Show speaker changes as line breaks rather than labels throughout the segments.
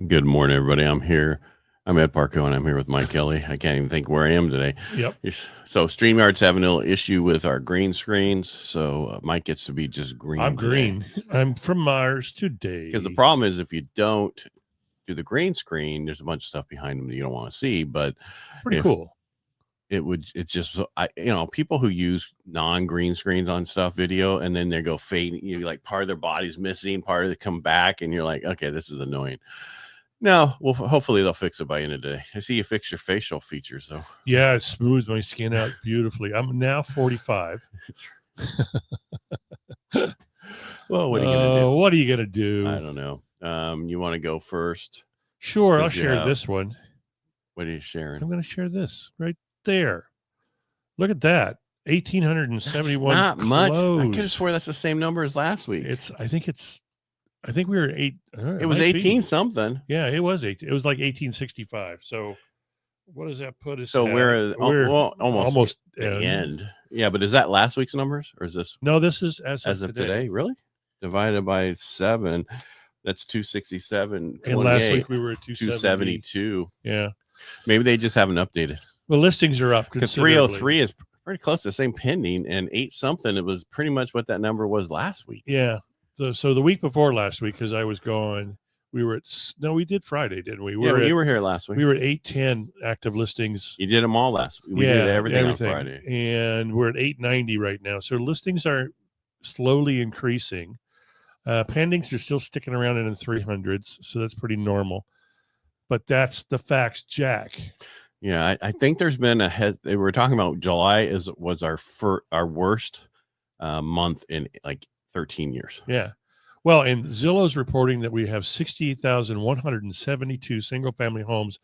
Good morning, everybody. I'm here. I'm Ed Parcaut, and I'm here with Mike Kelly. I can't even think where I am today.
Yep.
So StreamYard's having a little issue with our green screens, so Mike gets to be just green.
I'm green. I'm from Mars today.
Because the problem is if you don't do the green screen, there's a bunch of stuff behind them that you don't want to see. But
Pretty cool.
It's just, people who use non-green screens on stuff video, and then they go fade, like part of their body's missing, part of it come back, and you're like, okay, this is annoying. No, well, hopefully they'll fix it by the end of the day. I see you fix your facial features, though.
Yeah, it smooths my skin out beautifully. I'm now 45.
Well, what are you going to do?
What are you going to do?
I don't know. You want to go first?
Sure, I'll share this one.
What are you sharing?
I'm going to share this right there. Look at that. 1,871
That's not much.
closed.
I could have swore that's the same number as last week.
I think we were 8.
It was 18 something.
Yeah, it was 8. It was like 1865. So what does that put us?
So
at?
we're almost
at
the end. Yeah, but is that last week's numbers, or is this?
No, this is as of
today. Really? Divided by 7, that's 267.
And last week we were at
272.
Yeah.
Maybe they just haven't updated.
Well, listings are up.
Because 303 is pretty close to the same pending, and 8 something. It was pretty much what that number was last week.
Yeah. So the week before last week, because I was gone, we did Friday, didn't we?
You were here last week.
We were at 810 active listings.
You did them all last week. We did everything on Friday.
And we're at 890 right now. So listings are slowly increasing. Pendings are still sticking around in the 300s. So that's pretty normal. But that's the facts, Jack.
Yeah, I think there's been they were talking about July was our worst month in like 13 years.
Yeah. Well, and Zillow's reporting that we have 68,172 single-family homes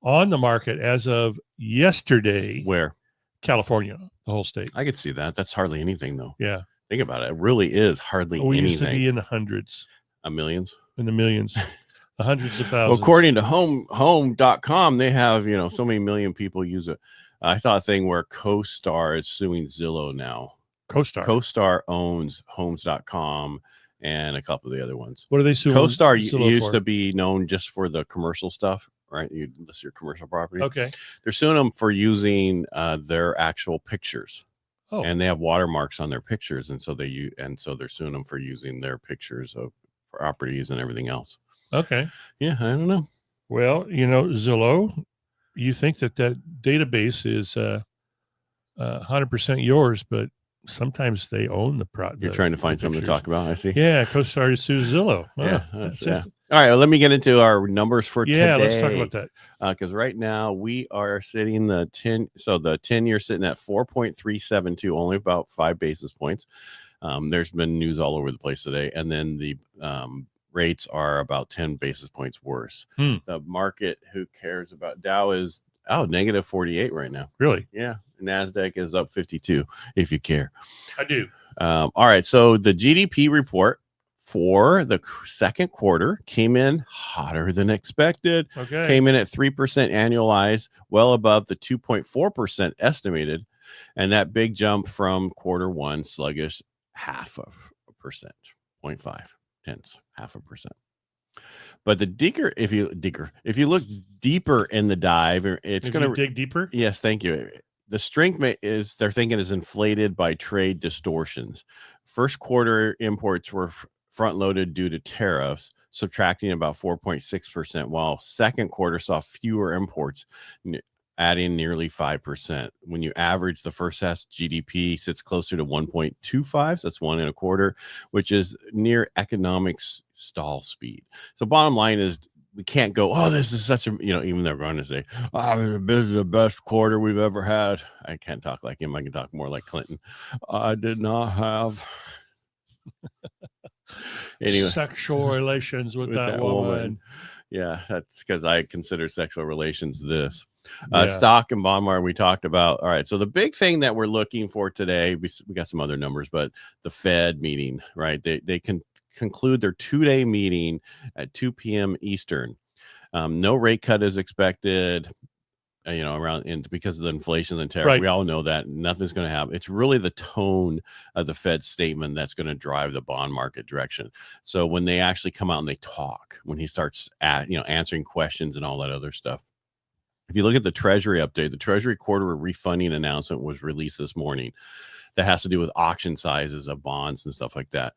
on the market as of yesterday.
Where?
California, the whole state.
I could see that. That's hardly anything, though.
Yeah.
Think about it. It really is hardly anything.
We used to be in the hundreds.
Millions?
In the millions. The hundreds of thousands.
Well, according to home.com, they have, so many million people use it. I saw a thing where CoStar is suing Zillow now. CoStar owns homes.com and a couple of the other ones.
What are they suing?
CoStar used to be known just for the commercial stuff, right? You list your commercial property.
Okay.
They're suing them for using their actual pictures.
Oh.
And they have watermarks on their pictures, and so they're suing them for using their pictures of properties and everything else.
Okay.
Yeah, I don't know.
Well, Zillow, you think that database is 100% yours, but sometimes they own the product.
You're trying to find something to talk about, I see.
Yeah, CoStar sues Zillow.
Yeah. All right, well, let me get into our numbers for today.
Yeah, let's talk about that.
Because right now we are sitting the 10-year sitting at 4.372, only about 5 basis points. There's been news all over the place today. And then the rates are about 10 basis points worse. The market, who cares about Dow, is negative 48 right now.
Really?
Yeah. NASDAQ is up 52 if you care. I
do.
All right. So the GDP report for the second quarter came in hotter than expected.
Okay.
Came in at 3% annualized, well above the 2.4% estimated. And that big jump from quarter one, sluggish, 0.5%, 0.5 tenths, 0.5%. But if you look deeper in the dive, it's going to
dig deeper.
Yes, thank you. The strength they're thinking is inflated by trade distortions. First quarter imports were front loaded due to tariffs, subtracting about 4.6%, while second quarter saw fewer imports, adding nearly 5%. When you average the first half, GDP sits closer to 1.25, so that's 1.25, which is near economic stall speed. So bottom line is, we can't go, oh, this is such a, even they're going to say, oh, this is the best quarter we've ever had. I can't talk like him. I can talk more like Clinton. I did not have
sexual relations with that woman.
Yeah, that's because I consider sexual relations this. Stock and bond market we talked about. All right, so the big thing that we're looking for today, we got some other numbers, but the Fed meeting, right? They can conclude their 2-day meeting at 2 p.m. Eastern. No rate cut is expected. around, and because of the inflation and tariff,
Right.
we all know that nothing's going to happen. It's really the tone of the Fed statement that's going to drive the bond market direction. So when they actually come out and they talk, when he starts answering questions and all that other stuff. If you look at the Treasury update, the Treasury quarter refunding announcement was released this morning. That has to do with auction sizes of bonds and stuff like that.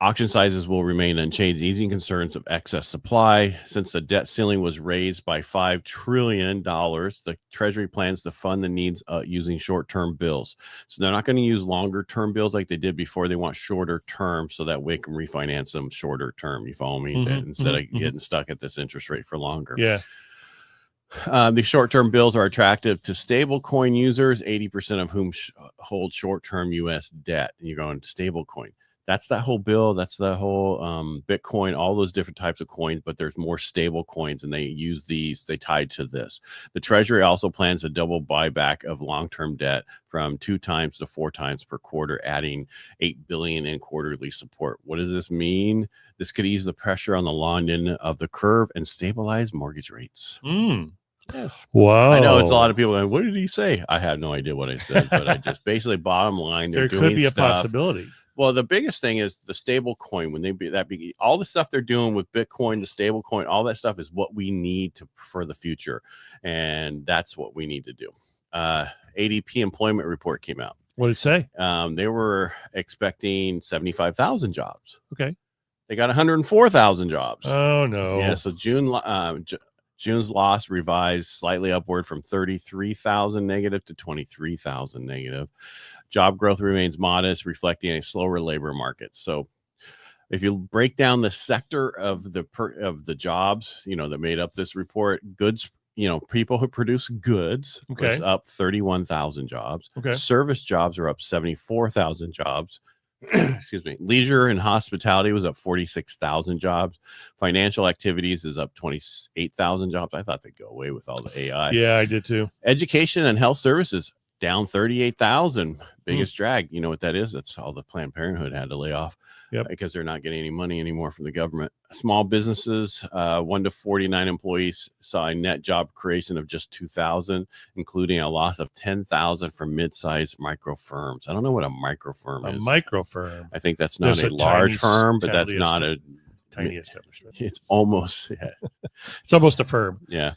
Auction sizes will remain unchanged, easing concerns of excess supply. Since the debt ceiling was raised by $5 trillion, the Treasury plans to fund the needs using short-term bills. So they're not going to use longer-term bills like they did before. They want shorter term so that we can refinance them shorter term. You follow me? Instead of getting stuck at this interest rate for longer.
Yeah.
The short-term bills are attractive to stablecoin users, 80% of whom hold short-term U.S. debt. And you're going to stablecoin. That's that whole bill. That's the whole Bitcoin, all those different types of coins, but there's more stable coins, and they use these. They tied to this. The Treasury also plans a double buyback of long-term debt from 2 times to 4 times per quarter, adding $8 billion in quarterly support. What does this mean? This could ease the pressure on the long end of the curve and stabilize mortgage rates. Yes.
Wow.
I know it's a lot of people going, what did he say? I have no idea what I said, but I just basically bottom line.
There could be a possibility.
Well, the biggest thing is the stable coin. When all the stuff they're doing with Bitcoin, the stable coin, all that stuff is what we need for the future. And that's what we need to do. ADP employment report came out.
What did it say?
They were expecting 75,000 jobs.
Okay.
They got 104,000 jobs.
Oh, no.
Yeah. So June's loss revised slightly upward from 33,000 negative to 23,000 negative. Job growth remains modest, reflecting a slower labor market. So if you break down the sector of the jobs, that made up this report, goods, people who produce goods was up 31,000 jobs.
Okay.
Service jobs are up 74,000 jobs. Excuse me. Leisure and hospitality was up 46,000 jobs. Financial activities is up 28,000 jobs. I thought they'd go away with all the AI.
Yeah, I did too.
Education and health services down 38,000. Biggest drag. You know what that is? That's all the Planned Parenthood had to lay off.
Yep.
Because they're not getting any money anymore from the government. Small businesses, 1 to 49 employees, saw a net job creation of just 2,000, including a loss of 10,000 for mid-sized micro firms. I don't know what a micro firm is.
A micro firm.
I think that's not a large firm, but that's not a
tiny establishment.
It's almost,
it's almost a firm.
Yeah.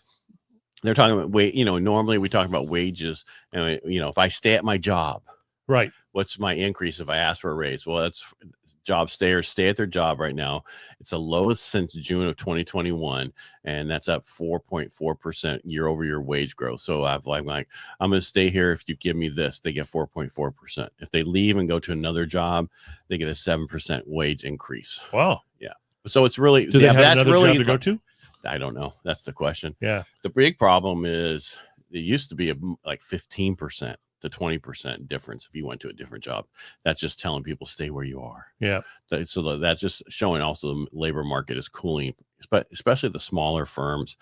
They're talking about normally we talk about wages, and if I stay at my job,
right? What's
my increase if I ask for a raise? Well, that's job stayers stay at their job right now. It's the lowest since June of 2021, and that's up 4.4% year over year wage growth. So I'm going to stay here if you give me this. They get 4.4%. If they leave and go to another job, they get a 7% wage increase.
Wow.
Yeah. So it's really
do they have another job to go to?
I don't know. That's the question.
Yeah.
The big problem is it used to be like 15% to 20% difference if you went to a different job. That's just telling people stay where you are.
Yeah.
So that's just showing also the labor market is cooling, especially the smaller firms.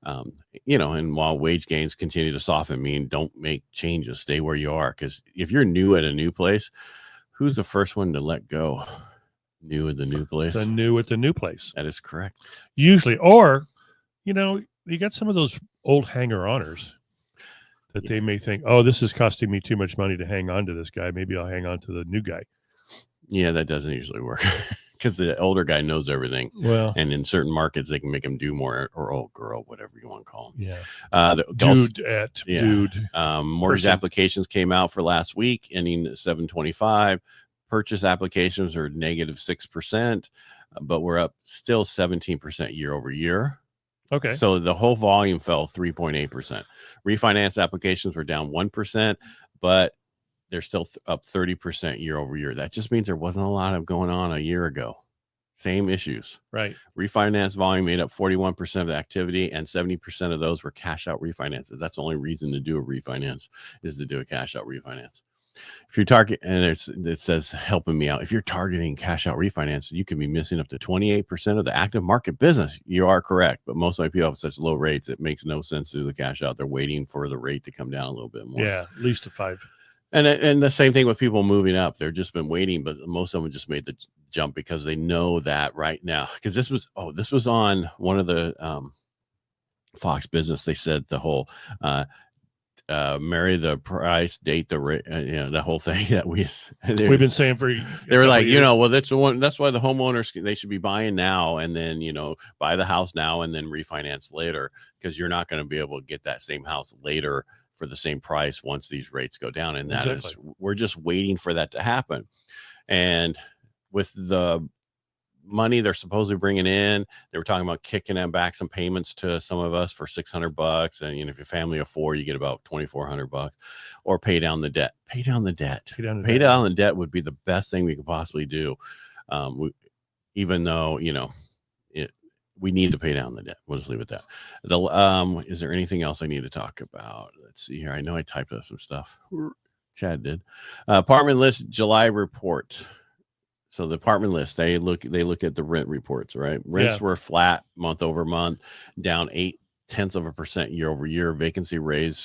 And while wage gains continue to soften, don't make changes, stay where you are. Because if you're new at a new place, who's the first one to let go? New at the new place.
The new at the new place.
That is correct.
Usually, or, you got some of those old hanger-oners that they may think, oh, this is costing me too much money to hang on to this guy. Maybe I'll hang on to the new guy.
Yeah, that doesn't usually work because the older guy knows everything.
Well,
and in certain markets, they can make him do more, or old girl, whatever you want to call him.
Yeah. Dude.
Mortgage applications came out for last week, ending at 725. Purchase applications are negative 6%, but we're up still 17% year over year.
Okay.
So the whole volume fell 3.8%. Refinance applications were down 1%, but they're still up 30% year over year. That just means there wasn't a lot of going on a year ago. Same issues.
Right.
Refinance volume made up 41% of the activity, and 70% of those were cash out refinances. That's the only reason to do a refinance is to do a cash out refinance. If you're and it says helping me out. If you're targeting cash out refinance, you can be missing up to 28% of the active market business. You are correct, but most of my people have such low rates, it makes no sense to do the cash out. They're waiting for the rate to come down a little bit more.
Yeah, at least to 5.
And the same thing with people moving up. They've just been waiting, but most of them just made the jump because they know that right now. Because this was on one of the Fox Business, they said the whole marry the price, date the rate, the whole thing that we've
been saying for
they were like,
years.
well, that's the one. That's why the homeowners, they should be buying now and then, buy the house now and then refinance later, because you're not going to be able to get that same house later for the same price once these rates go down. And that is, we're just waiting for that to happen. And with the money they're supposedly bringing in, they were talking about kicking them back some payments to some of us for $600, and if you're family of 4, you get about $2,400, or pay down the debt. Pay down the debt would be the best thing we could possibly do, even though we need to pay down the debt. We'll just leave it at that. Is there anything else I need to talk about? Let's see here. I know I typed up some stuff. Chad did. Apartment list July report. So the apartment list, they look at the rent reports, right? Rents were flat month over month, down 0.8% year over year. Vacancy rose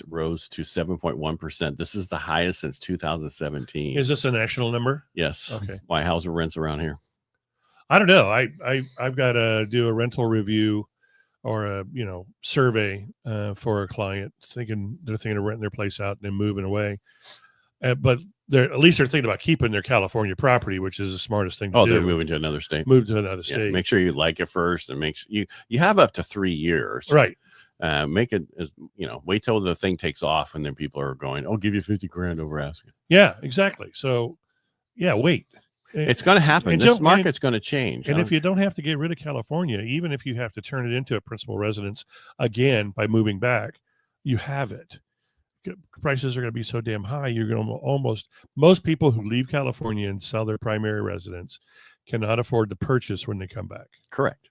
to 7.1%. This is the highest since 2017.
Is this a national number?
Yes.
Okay.
Why? How's the rents around here?
I don't know. I've got to do a rental review or a survey for a client they're thinking of renting their place out and then moving away. But they're thinking about keeping their California property, which is the smartest thing to do.
They're moving to another state.
Move to another state.
Make sure you like it first, and make sure you have up to 3 years.
Right.
Make it, wait till the thing takes off, and then people are going, "I'll give you $50,000 over asking."
Yeah, exactly. So, wait.
It's going to happen. This market's going to change.
And if you don't have to get rid of California, even if you have to turn it into a principal residence again by moving back, you have it. Prices are going to be so damn high. You're going to most people who leave California and sell their primary residence cannot afford to purchase when they come back.
Correct.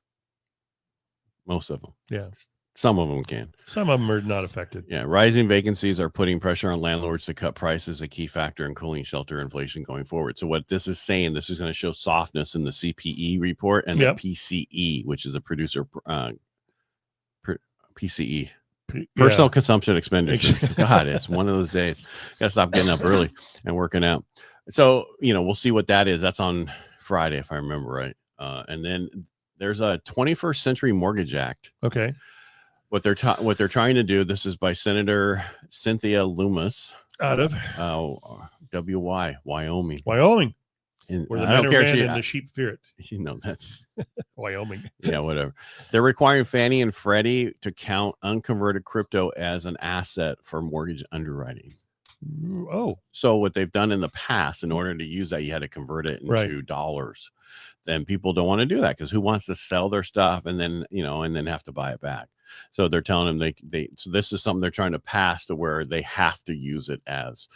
Most of them.
Yeah.
Some of them can.
Some of them are not affected.
Yeah. Rising vacancies are putting pressure on landlords to cut prices, a key factor in cooling shelter inflation going forward. So what this is saying, this is going to show softness in the CPE report and the PCE, which is a producer PCE. Personal consumption expenditures. God, it's one of those days. Gotta stop getting up early and working out. So, we'll see what that is. That's on Friday, if I remember right. And then there's a 21st Century Mortgage Act.
Okay.
What they're trying to do. This is by Senator Cynthia Loomis
out of
Wyoming.
And where the men are man and the sheep fear it.
That's
Wyoming.
Yeah, whatever. They're requiring Fannie and Freddie to count unconverted crypto as an asset for mortgage underwriting.
Oh.
So what they've done in the past, in order to use that, you had to convert it into dollars. Then people don't want to do that, because who wants to sell their stuff and then have to buy it back? So they're telling them so this is something they're trying to pass to where they have to use it as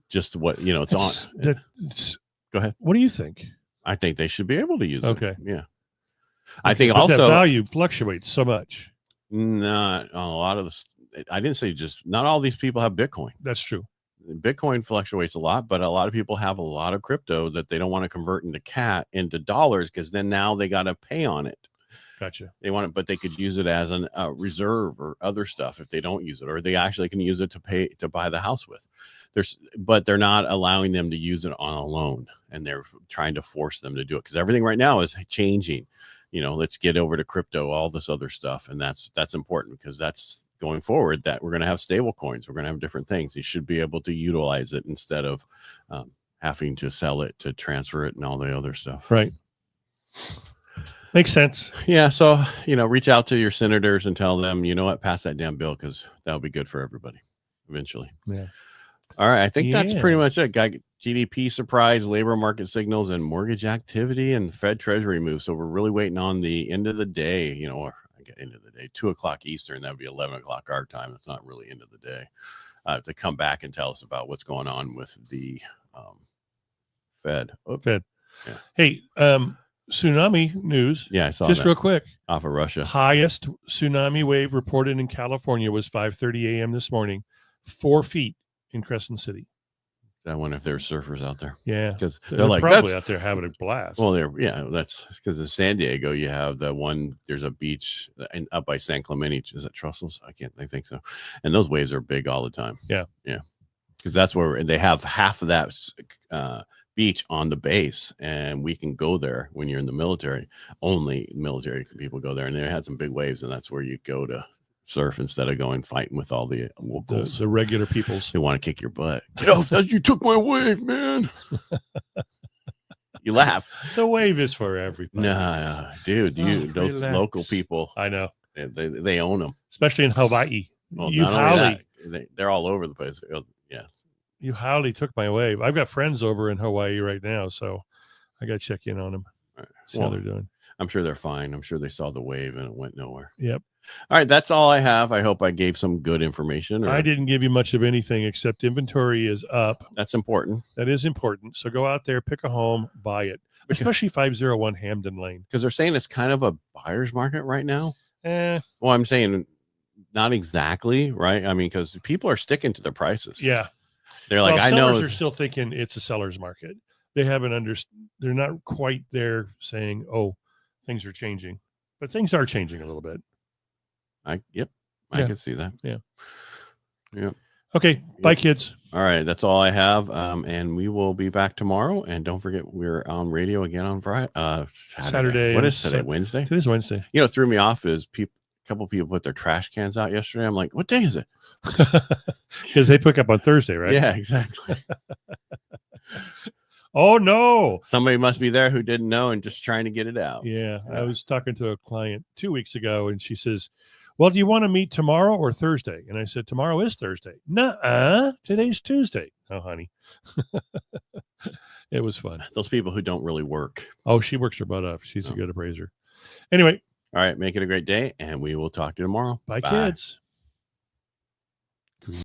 just what, it's on. Go ahead.
What do you think?
I think they should be able to use it.
Okay.
Yeah. I think
but
also
that value fluctuates so much.
Not a lot of I didn't say not all these people have Bitcoin.
That's true.
Bitcoin fluctuates a lot, but a lot of people have a lot of crypto that they don't want to convert into dollars, because then now they got to pay on it.
Gotcha.
They want it, but they could use it as a reserve or other stuff if they don't use it, or they actually can use it to buy the house with. But they're not allowing them to use it on a loan, and they're trying to force them to do it, because everything right now is changing. Let's get over to crypto, all this other stuff, and that's important, because that's going forward, that we're going to have stable coins. We're going to have different things. You should be able to utilize it instead of having to sell it to transfer it and all the other stuff.
Right. Makes sense.
Yeah. So, reach out to your senators and tell them, pass that damn bill, because that'll be good for everybody eventually.
Yeah.
All right. I think that's pretty much it. GDP surprise, labor market signals, and mortgage activity, and Fed Treasury moves. So we're really waiting on the end of the day, or end of the day, 2:00 Eastern. That would be 11:00 our time. It's not really end of the day, to come back and tell us about what's going on with the Fed.
Fed.
Yeah.
Hey, tsunami news.
Yeah, I saw
just
that.
Real quick.
Off of Russia.
Highest tsunami wave reported in California was 5:30 a.m. this morning, 4 feet in Crescent City.
I wonder if there's surfers out there.
Yeah,
because
they're like probably out there having a blast.
Well, that's because in San Diego you have the one. There's a beach up by San Clemente. Is it Trussels? I think so. And those waves are big all the time.
Yeah.
Because that's where they have half of that beach on the base, and we can go there when you're in the military. Only military people go there, and they had some big waves, and that's where you go to surf instead of going fighting with all the locals.
The regular peoples.
They want to kick your butt. Get off that! You took my wave, man. You laugh.
The wave is for everybody.
Nah, dude, those
relax.
local people.
I know.
They own them,
especially in Hawaii.
Well,
You howley.
They're all over the place. Yeah.
You howley took my wave. I've got friends over in Hawaii right now, so I got to check in on them. See how they're doing.
I'm sure they're fine. I'm sure they saw the wave and it went nowhere.
Yep.
All right, that's all I have. I hope I gave some good information.
I didn't give you much of anything except inventory is up.
That's important.
That is important. So go out there, pick a home, buy it, especially 501 Hamden Lane.
Because they're saying it's kind of a buyer's market right now.
Well,
I'm saying not exactly, right? I mean, because people are sticking to their prices.
Yeah.
They're like, I know.
Sellers are still thinking it's a seller's market. They haven't they're not quite there saying, oh, things are changing. But things are changing a little bit.
I can see that. Yeah.
Okay. Bye, kids.
All right. That's all I have. And we will be back tomorrow. And don't forget, we're on radio again on Friday. Saturday. What is today? Wednesday?
Today's Wednesday.
You know, what threw me off is a couple people put their trash cans out yesterday. I'm like, what day is it?
Because they pick up on Thursday, right?
Yeah, exactly.
Oh, no.
Somebody must be there who didn't know and just trying to get it out.
Yeah. I was talking to a client 2 weeks ago, and she says, well, do you want to meet tomorrow or Thursday? And I said, tomorrow is Thursday. Nuh-uh, today's Tuesday. Oh, honey. It was fun.
Those people who don't really work.
Oh, she works her butt off. She's a good appraiser. Anyway.
All right. Make it a great day, and we will talk to you tomorrow.
Bye. Kids.